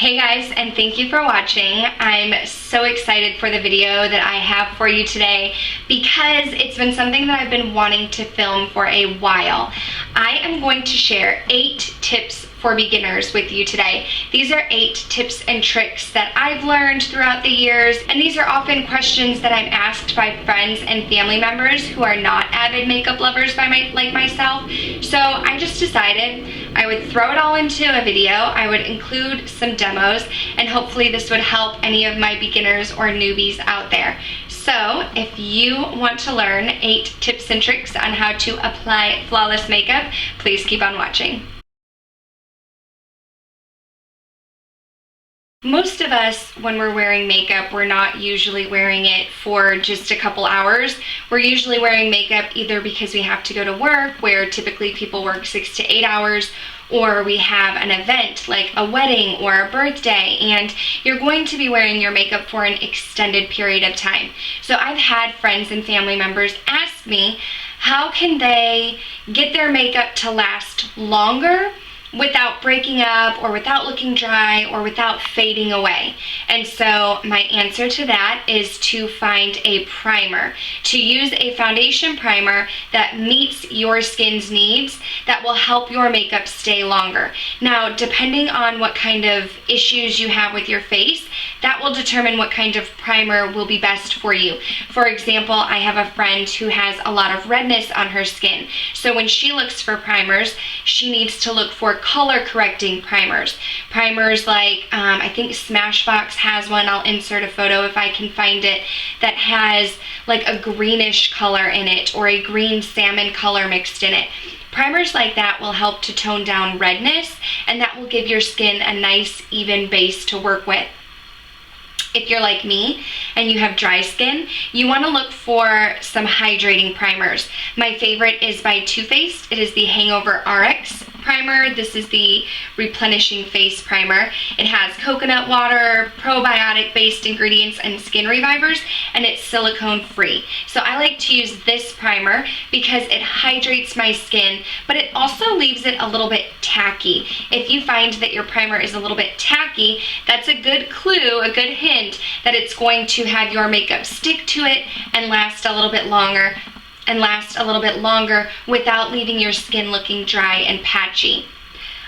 Hey guys, and thank you for watching. I'm so excited for the video that I have for you today because it's been something that I've been wanting to film for a while. I am going to share 8 tips for beginners with you today. These are 8 tips and tricks that I've learned throughout the years, and these are often questions that I'm asked by friends and family members who are not avid makeup lovers like myself. So I just decided I would throw it all into a video. I would include some demos, and hopefully this would help any of my beginners or newbies out there. So if you want to learn 8 tips and tricks on how to apply flawless makeup, please keep on watching. Most of us, when we're wearing makeup, we're not usually wearing it for just a couple hours. We're usually wearing makeup either because we have to go to work, where typically people work 6 to 8 hours, or we have an event like a wedding or a birthday, and you're going to be wearing your makeup for an extended period of time. So I've had friends and family members ask me, how can they get their makeup to last longer without breaking up, or without looking dry, or without fading away? And so my answer to that is to find a primer, to use a foundation primer that meets your skin's needs, that will help your makeup stay longer. Now, depending on what kind of issues you have with your face, that will determine what kind of primer will be best for you. For example, I have a friend who has a lot of redness on her skin. So when she looks for primers, she needs to look for color correcting primers. Primers like, I think Smashbox has one, I'll insert a photo if I can find it, that has like a greenish color in it, or a green salmon color mixed in it. Primers like that will help to tone down redness, and that will give your skin a nice even base to work with. If you're like me and you have dry skin, you want to look for some hydrating primers. My favorite is by Too Faced. It is the Hangover RX primer. This is the replenishing face primer. It has coconut water, probiotic based ingredients, and skin revivers, and it's silicone free. So I like to use this primer because it hydrates my skin, but it also leaves it a little bit tacky. If you find that your primer is a little bit tacky, that's a good clue, a good hint that it's going to have your makeup stick to it and last a little bit longer, without leaving your skin looking dry and patchy.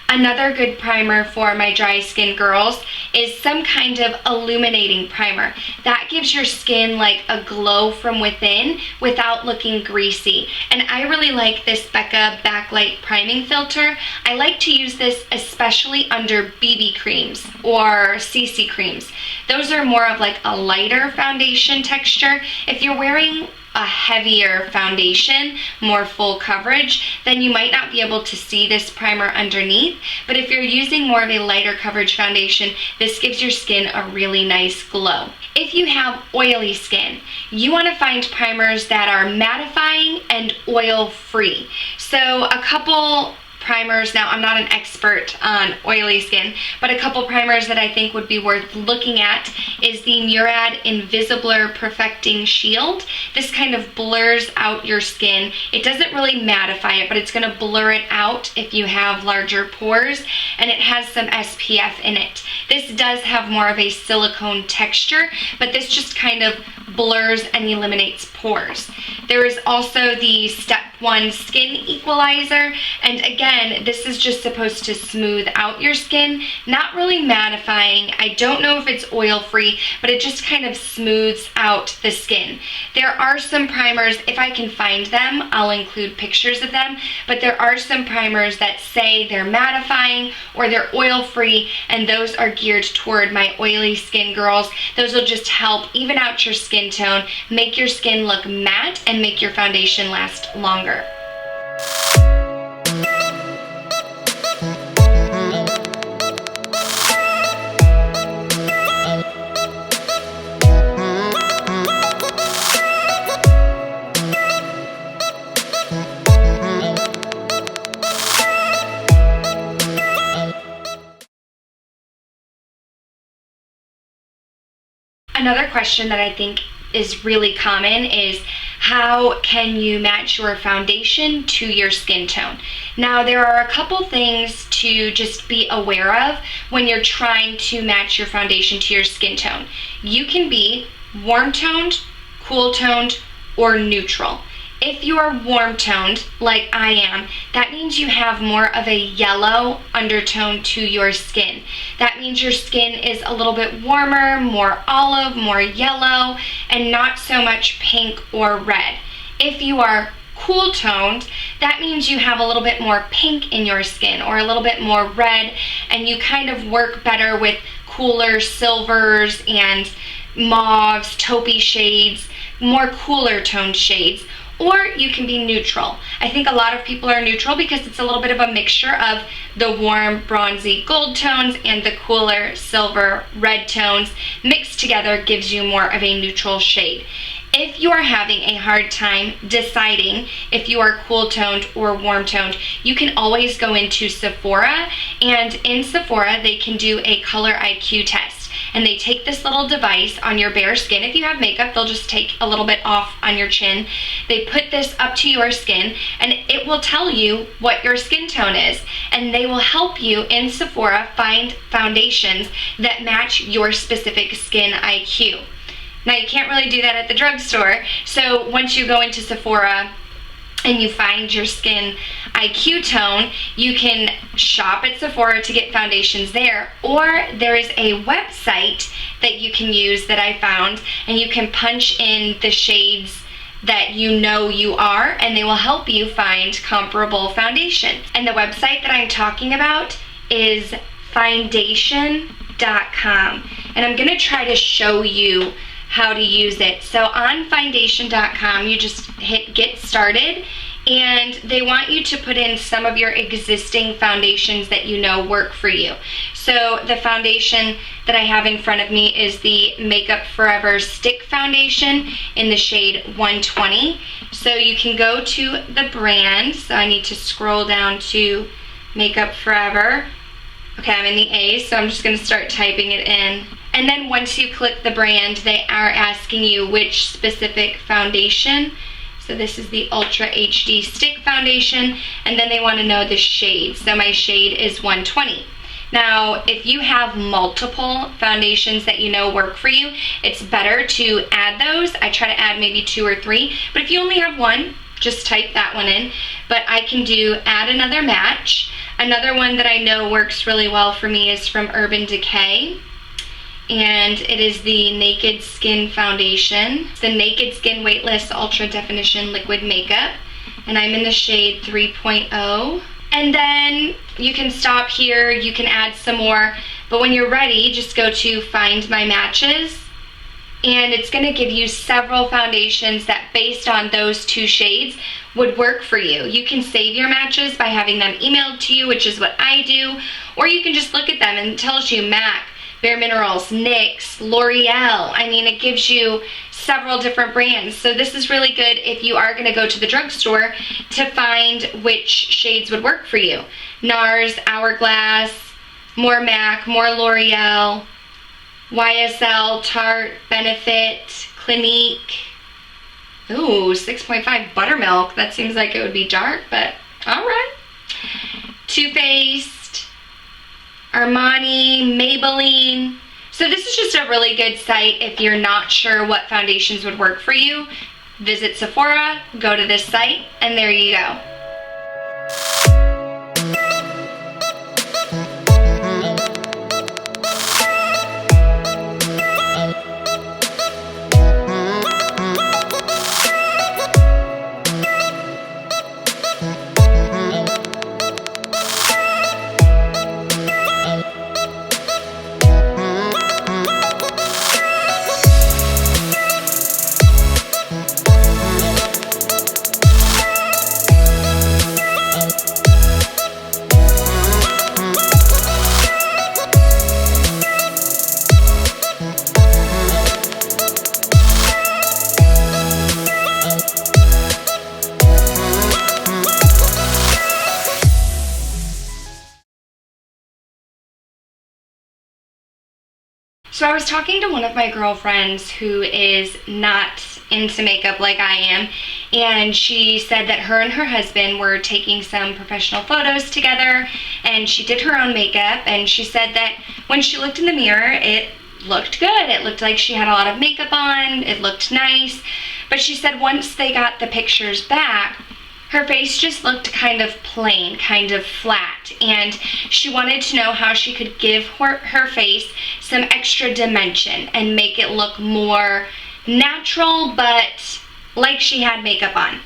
Another good primer for my dry skin girls is some kind of illuminating primer. That gives your skin like a glow from within without looking greasy. And I really like this Becca Backlight Priming Filter. I like to use this especially under BB creams or CC creams. Those are more of like a lighter foundation texture. If you're wearing a heavier foundation, more full coverage, then you might not be able to see this primer underneath. But if you're using more of a lighter coverage foundation, this gives your skin a really nice glow. If you have oily skin, you want to find primers that are mattifying and oil free. So a couple primers, now I'm not an expert on oily skin, but a couple primers that I think would be worth looking at is the Murad Invisibler Perfecting Shield. This kind of blurs out your skin. It doesn't really mattify it, but it's going to blur it out if you have larger pores, and it has some SPF in it. This does have more of a silicone texture, but this just kind of blurs and eliminates pores. There is also the Step 1 Skin Equalizer, and again, this is just supposed to smooth out your skin, not really mattifying. I don't know if it's oil-free, but it just kind of smooths out the skin. There are some primers, if I can find them, I'll include pictures of them, but there are some primers that say they're mattifying or they're oil-free, and those are geared toward my oily skin girls. Those will just help even out your skin tone, make your skin look matte, and make your foundation last longer. Another question that I think is really common is how can you match your foundation to your skin tone. Now, there are a couple things to just be aware of when you're trying to match your foundation to your skin tone. You can be warm toned, cool toned, or neutral. If you are warm toned, like I am, that means you have more of a yellow undertone to your skin. That means your skin is a little bit warmer, more olive, more yellow, and not so much pink or red. If you are cool toned, that means you have a little bit more pink in your skin or a little bit more red, and you kind of work better with cooler silvers and mauves, taupey shades, more cooler toned shades. Or you can be neutral. I think a lot of people are neutral because it's a little bit of a mixture of the warm bronzy gold tones and the cooler silver red tones mixed together gives you more of a neutral shade. If you are having a hard time deciding if you are cool toned or warm toned, you can always go into Sephora, and in Sephora they can do a color IQ test. And they take this little device on your bare skin. If you have makeup, they'll just take a little bit off on your chin. They put this up to your skin and it will tell you what your skin tone is. And they will help you in Sephora find foundations that match your specific skin IQ. Now, you can't really do that at the drugstore. So once you go into Sephora and you find your skin IQ tone, you can shop at Sephora to get foundations there, or there is a website that you can use that I found, and you can punch in the shades that you know you are, and they will help you find comparable foundations. And the website that I'm talking about is foundation.com, and I'm gonna try to show you how to use it. So on foundation.com, you just hit get started, and they want you to put in some of your existing foundations that you know work for you. So the foundation that I have in front of me is the Makeup Forever Stick Foundation in the shade 120. So you can go to the brand. So I need to scroll down to Makeup Forever. Okay, I'm in the A, so I'm just gonna start typing it in. And then once you click the brand, they are asking you which specific foundation. So this is the Ultra HD Stick Foundation, and then they want to know the shade. So my shade is 120. Now, if you have multiple foundations that you know work for you, it's better to add those. I try to add maybe 2 or 3, but if you only have one, just type that one in. But I can do add another match. Another one that I know works really well for me is from Urban Decay, and it is the Naked Skin Foundation. It's the Naked Skin Weightless Ultra Definition Liquid Makeup, and I'm in the shade 3.0. And then you can stop here, you can add some more, but when you're ready, just go to Find My Matches, and it's going to give you several foundations that, based on those 2 shades, would work for you. You can save your matches by having them emailed to you, which is what I do, or you can just look at them and it tells you MAC, Bare Minerals, NYX, L'Oreal. I mean, it gives you several different brands. So this is really good if you are going to go to the drugstore to find which shades would work for you. NARS, Hourglass, more MAC, more L'Oreal, YSL, Tarte, Benefit, Clinique. Ooh, 6.5 Buttermilk. That seems like it would be dark, but alright. Too Faced, Armani, Maybelline. So this is just a really good site if you're not sure what foundations would work for you. Visit Sephora, go to this site, and there you go. So I was talking to one of my girlfriends who is not into makeup like I am, and she said that her and her husband were taking some professional photos together, and she did her own makeup, and she said that when she looked in the mirror, it looked good. It looked like she had a lot of makeup on, it looked nice, but she said once they got the pictures back, her face just looked kind of plain, kind of flat, and she wanted to know how she could give her face some extra dimension and make it look more natural, but like she had makeup on.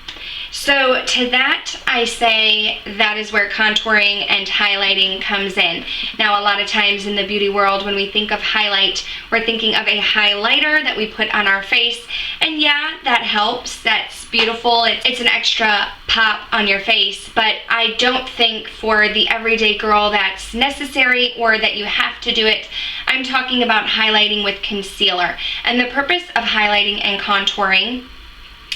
So to that, I say that is where contouring and highlighting comes in. Now, a lot of times in the beauty world, when we think of highlight, we're thinking of a highlighter that we put on our face. And yeah, that helps. That's beautiful. It's an extra pop on your face. But I don't think for the everyday girl that's necessary or that you have to do it. I'm talking about highlighting with concealer. And the purpose of highlighting and contouring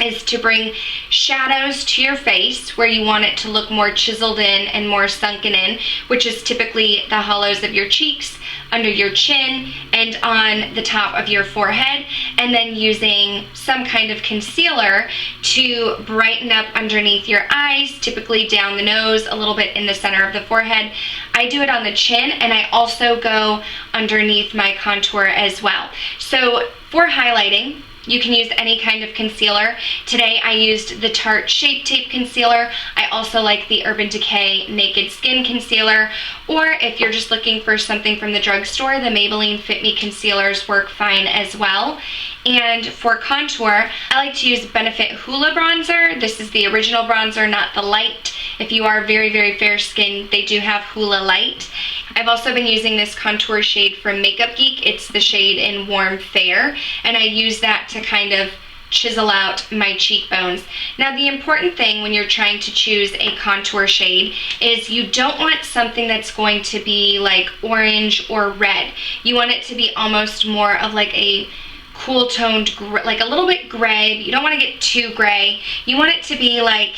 is to bring shadows to your face where you want it to look more chiseled in and more sunken in, which is typically the hollows of your cheeks, under your chin, and on the top of your forehead, and then using some kind of concealer to brighten up underneath your eyes, typically down the nose, a little bit in the center of the forehead. I do it on the chin, and I also go underneath my contour as well. So for highlighting, you can use any kind of concealer. Today I used the Tarte Shape Tape Concealer. I also like the Urban Decay Naked Skin Concealer. Or if you're just looking for something from the drugstore, the Maybelline Fit Me Concealers work fine as well. And for contour, I like to use Benefit Hoola Bronzer. This is the original bronzer, not the light. If you are very, very fair skinned, they do have Hoola Light. I've also been using this contour shade from Makeup Geek. It's the shade in Warm Fair, and I use that to kind of chisel out my cheekbones. Now, the important thing when you're trying to choose a contour shade is you don't want something that's going to be like orange or red. You want it to be almost more of like a cool toned, like a little bit gray. But you don't want to get too gray. You want it to be like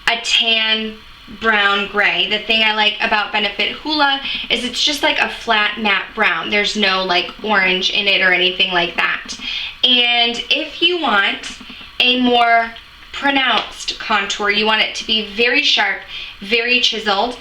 a tan brown gray. The thing I like about Benefit Hoola is it's just like a flat matte brown. There's no like orange in it or anything like that. And if you want a more pronounced contour, you want it to be very sharp, very chiseled,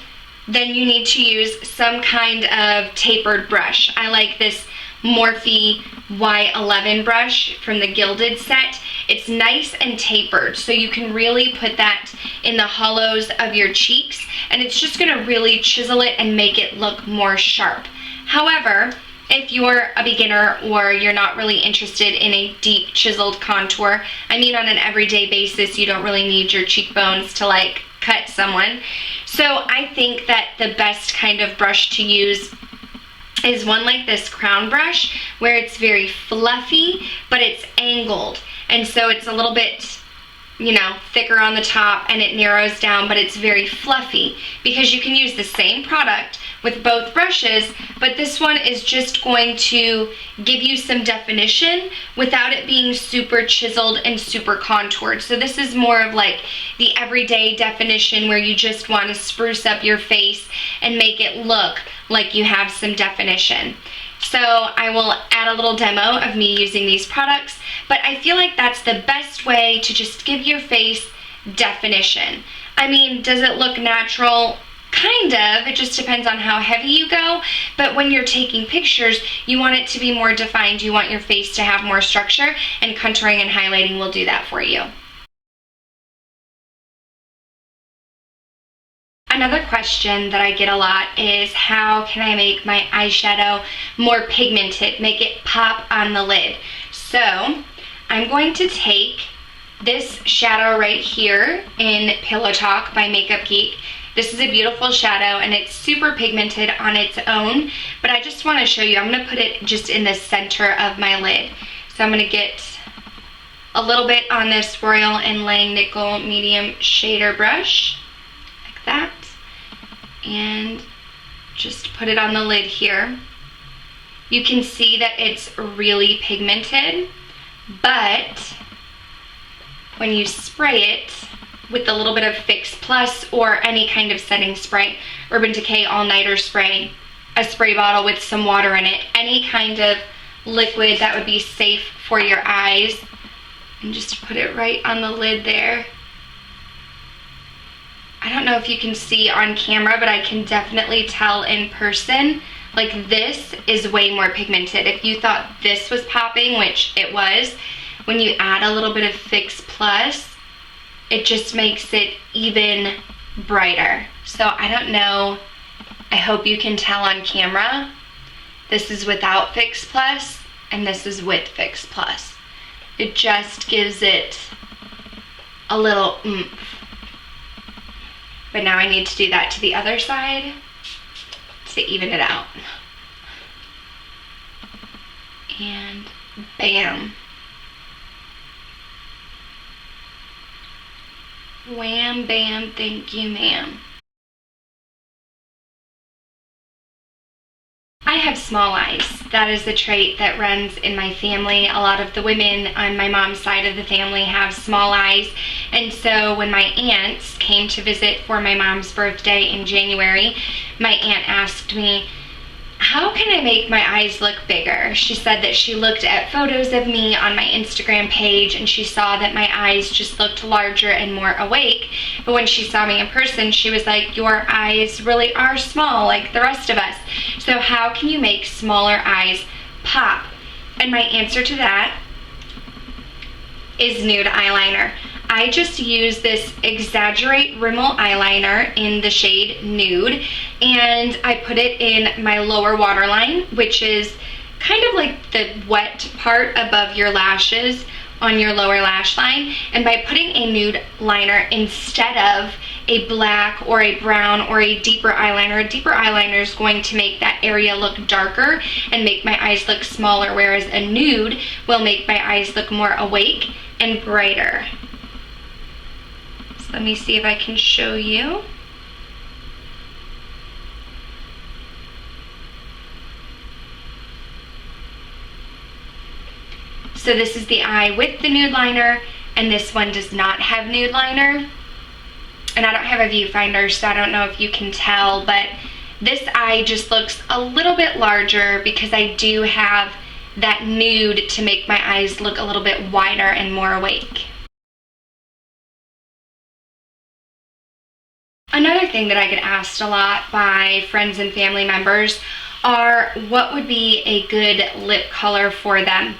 then you need to use some kind of tapered brush. I like this Morphe Y11 brush from the Gilded set. It's nice and tapered, so you can really put that in the hollows of your cheeks, and it's just going to really chisel it and make it look more sharp. However, if you're a beginner or you're not really interested in a deep chiseled contour, I mean on an everyday basis, you don't really need your cheekbones to like cut someone. So I think that the best kind of brush to use is one like this crown brush, where it's very fluffy, but it's angled. And so it's a little bit, you know, thicker on the top and it narrows down, but it's very fluffy because you can use the same product with both brushes, but this one is just going to give you some definition without it being super chiseled and super contoured. So this is more of like the everyday definition where you just want to spruce up your face and make it look like you have some definition. So I will add a little demo of me using these products, but I feel like that's the best way to just give your face definition. I mean, does it look natural? Kind of. It just depends on how heavy you go, but when you're taking pictures, you want it to be more defined. You want your face to have more structure, and contouring and highlighting will do that for you. Another question that I get a lot is, how can I make my eyeshadow more pigmented, make it pop on the lid? So I'm going to take this shadow right here in Pillow Talk by Makeup Geek. This is a beautiful shadow and it's super pigmented on its own, but I just want to show you. I'm going to put it just in the center of my lid. So I'm going to get a little bit on this Royal and Langnickel medium shader brush, like that, and just put it on the lid here. You can see that it's really pigmented, but when you spray it with a little bit of Fix Plus or any kind of setting spray, Urban Decay All Nighter spray, a spray bottle with some water in it, any kind of liquid that would be safe for your eyes. And just put it right on the lid there. I don't know if you can see on camera, but I can definitely tell in person, like this is way more pigmented. If you thought this was popping, which it was, when you add a little bit of Fix Plus, it just makes it even brighter. So I don't know, I hope you can tell on camera. This is without Fix Plus, and this is with Fix Plus. It just gives it a little oomph. But now I need to do that to the other side to even it out. And bam. Wham, bam, thank you, ma'am. I have small eyes. That is a trait that runs in my family. A lot of the women on my mom's side of the family have small eyes. And so when my aunts came to visit for my mom's birthday in January, my aunt asked me, how can I make my eyes look bigger? She said that she looked at photos of me on my Instagram page and she saw that my eyes just looked larger and more awake. But when she saw me in person, she was like, your eyes really are small like the rest of us. So how can you make smaller eyes pop? And my answer to that is nude eyeliner. I just use this Exaggerate Rimmel eyeliner in the shade Nude, and I put it in my lower waterline, which is kind of like the wet part above your lashes on your lower lash line. And by putting a nude liner instead of a black or a brown or a deeper eyeliner is going to make that area look darker and make my eyes look smaller, whereas a nude will make my eyes look more awake and brighter. So let me see if I can show you. So this is the eye with the nude liner, and this one does not have nude liner. And I don't have a viewfinder, so I don't know if you can tell, but this eye just looks a little bit larger because I do have that nude to make my eyes look a little bit wider and more awake. Another thing that I get asked a lot by friends and family members are what would be a good lip color for them.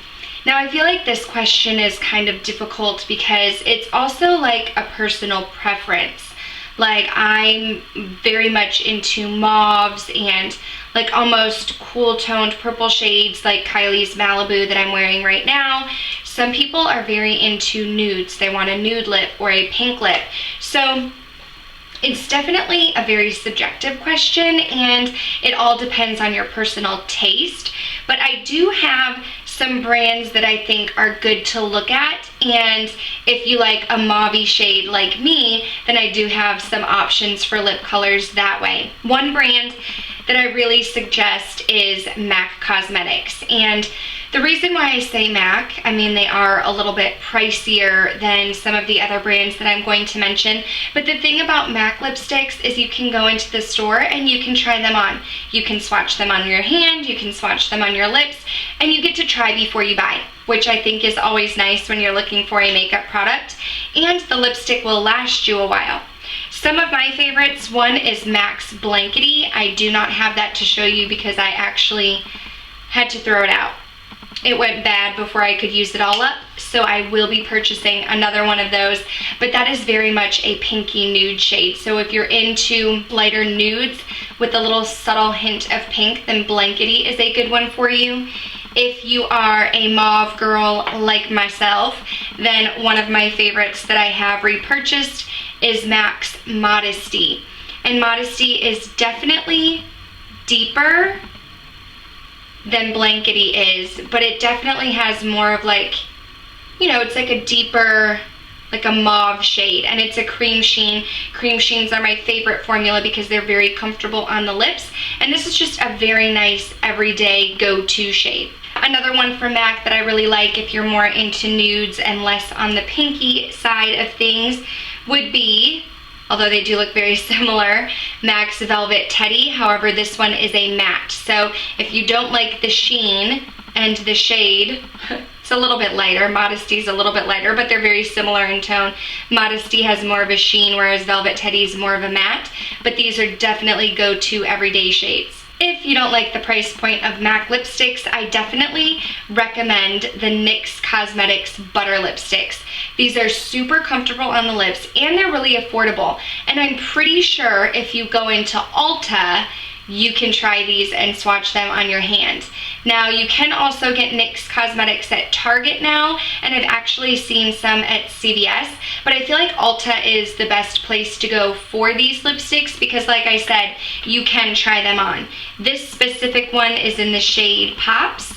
Now I feel like this question is kind of difficult because it's also like a personal preference. Like I'm very much into mauves and like almost cool toned purple shades like Kylie's Malibu that I'm wearing right now. Some people are very into nudes. They want a nude lip or a pink lip. So it's definitely a very subjective question and it all depends on your personal taste. But I do have some brands that I think are good to look at, and if you like a mauve-y shade like me, then I do have some options for lip colors that way. One brand that I really suggest is MAC Cosmetics, and the reason why I say MAC, I mean they are a little bit pricier than some of the other brands that I'm going to mention, but the thing about MAC lipsticks is you can go into the store and you can try them on. You can swatch them on your hand, you can swatch them on your lips, and you get to try before you buy, which I think is always nice when you're looking for a makeup product, and the lipstick will last you a while. Some of my favorites, one is MAC's Blankety. I do not have that to show you because I actually had to throw it out. It went bad before I could use it all up, so I will be purchasing another one of those, but that is very much a pinky nude shade. So if you're into lighter nudes with a little subtle hint of pink, then Blankety is a good one for you. If you are a mauve girl like myself, then one of my favorites that I have repurchased is MAC's Modesty. And Modesty is definitely deeper than Blankety is, but it definitely has more of like, you know, it's like a deeper, like a mauve shade, and it's a cream sheen. Cream sheens are my favorite formula because they're very comfortable on the lips, and this is just a very nice everyday go-to shade. Another one from MAC that I really like if you're more into nudes and less on the pinky side of things would be, although they do look very similar, MAC's Velvet Teddy. However, this one is a matte. So if you don't like the sheen, and the shade, it's a little bit lighter. Modesty's a little bit lighter, but they're very similar in tone. Modesty has more of a sheen, whereas Velvet Teddy's more of a matte, but these are definitely go-to everyday shades. If you don't like the price point of MAC lipsticks, I definitely recommend the NYX Cosmetics Butter Lipsticks. These are super comfortable on the lips and they're really affordable. And I'm pretty sure if you go into Ulta, you can try these and swatch them on your hands. Now, you can also get NYX Cosmetics at Target now, and I've actually seen some at CVS, but I feel like Ulta is the best place to go for these lipsticks because, like I said, you can try them on. This specific one is in the shade Pops,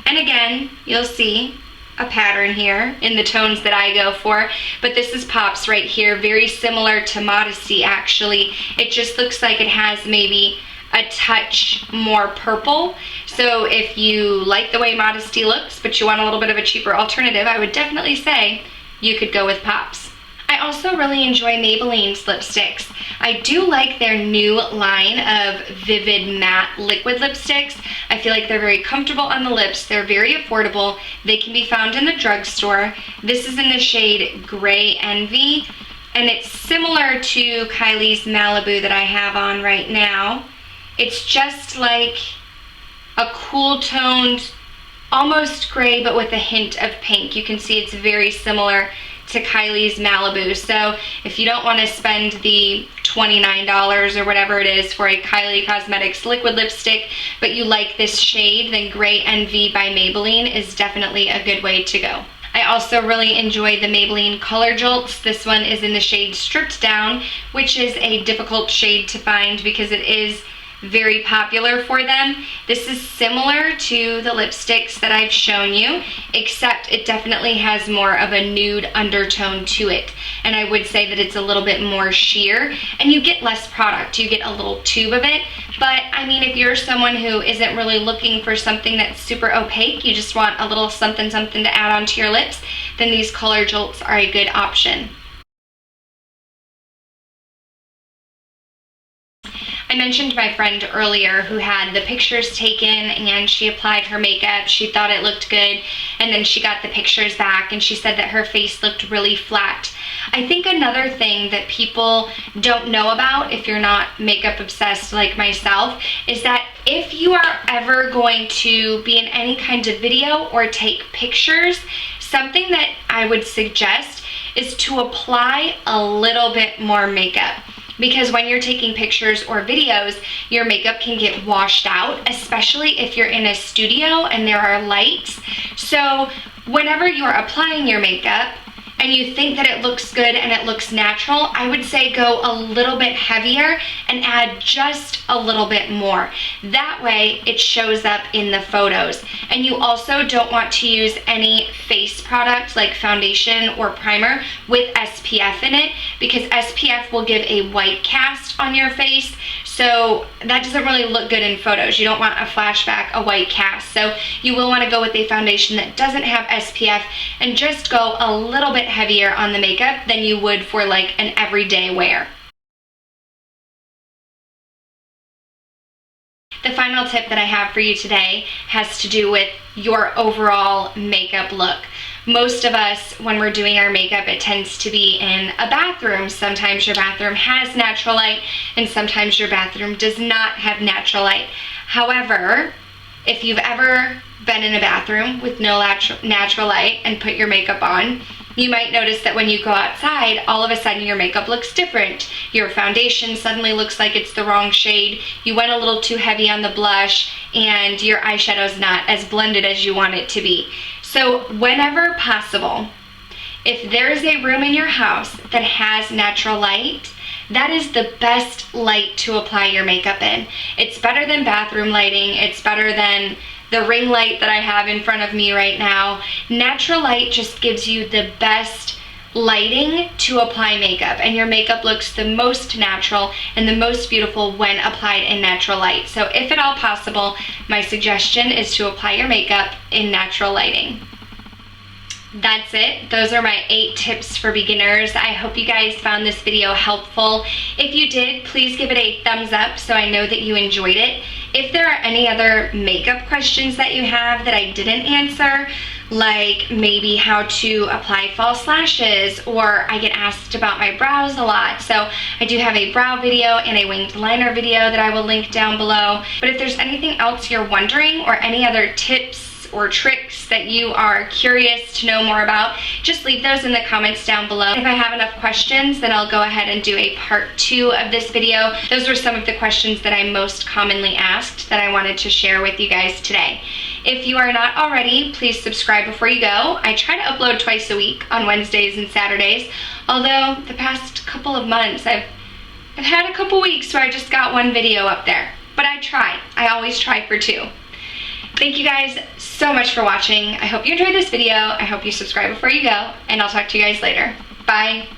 and again, you'll see a pattern here in the tones that I go for, but this is Pops right here, very similar to Modesty actually. It just looks like it has maybe a touch more purple. So if you like the way Modesty looks, but you want a little bit of a cheaper alternative, I would definitely say you could go with Pops. I also really enjoy Maybelline's lipsticks. I do like their new line of Vivid Matte liquid lipsticks. I feel like they're very comfortable on the lips. They're very affordable. They can be found in the drugstore. This is in the shade Gray Envy, and it's similar to Kylie's Malibu that I have on right now. It's just like a cool toned, almost gray, but with a hint of pink. You can see it's very similar to Kylie's Malibu. So if you don't want to spend the $29 or whatever it is for a Kylie Cosmetics liquid lipstick, but you like this shade, then Gray Envy by Maybelline is definitely a good way to go. I also really enjoy the Maybelline Color Jolts. This one is in the shade Stripped Down, which is a difficult shade to find because it is very popular for them. This is similar to the lipsticks that I've shown you, except it definitely has more of a nude undertone to it. And I would say that it's a little bit more sheer, and you get less product. You get a little tube of it. But I mean, if you're someone who isn't really looking for something that's super opaque, you just want a little something to add onto your lips, then these Color Jolts are a good option. I mentioned my friend earlier who had the pictures taken and she applied her makeup. She thought it looked good, and then she got the pictures back and she said that her face looked really flat. I think another thing that people don't know about, if you're not makeup obsessed like myself, is that if you are ever going to be in any kind of video or take pictures, something that I would suggest is to apply a little bit more makeup. Because when you're taking pictures or videos, your makeup can get washed out, especially if you're in a studio and there are lights. So whenever you're applying your makeup and you think that it looks good and it looks natural, I would say go a little bit heavier and add just a little bit more. That way it shows up in the photos. And you also don't want to use any face product like foundation or primer with SPF in it, because SPF will give a white cast on your face. So that doesn't really look good in photos. You don't want a flashback, a white cast. So you will want to go with a foundation that doesn't have SPF and just go a little bit heavier on the makeup than you would for like an everyday wear. The final tip that I have for you today has to do with your overall makeup look. Most of us, when we're doing our makeup, it tends to be in a bathroom. Sometimes your bathroom has natural light and sometimes your bathroom does not have natural light. However, if you've ever been in a bathroom with no natural light and put your makeup on, you might notice that when you go outside, all of a sudden your makeup looks different. Your foundation suddenly looks like it's the wrong shade. You went a little too heavy on the blush and your eyeshadow's not as blended as you want it to be. So whenever possible, if there's a room in your house that has natural light, that is the best light to apply your makeup in. It's better than bathroom lighting. It's better than the ring light that I have in front of me right now. Natural light just gives you the best lighting to apply makeup, and your makeup looks the most natural and the most beautiful when applied in natural light. So if at all possible, my suggestion is to apply your makeup in natural lighting. that's it. Those are my 8 tips for beginners. I hope you guys found this video helpful. If you did, please give it a thumbs up so I know that you enjoyed it. If there are any other makeup questions that you have that I didn't answer, like maybe how to apply false lashes, or I get asked about my brows a lot. So I do have a brow video and a winged liner video that I will link down below. But if there's anything else you're wondering, or any other tips or tricks that you are curious to know more about, just leave those in the comments down below. If I have enough questions, then I'll go ahead and do a part 2 of this video. Those were some of the questions that I most commonly asked that I wanted to share with you guys today. If you are not already, please subscribe before you go. I try to upload twice a week on Wednesdays and Saturdays, although the past couple of months I've had a couple weeks where I just got 1 video up there. But I try. I always try for 2. Thank you guys so much for watching. I hope you enjoyed this video. I hope you subscribe before you go, and I'll talk to you guys later. Bye.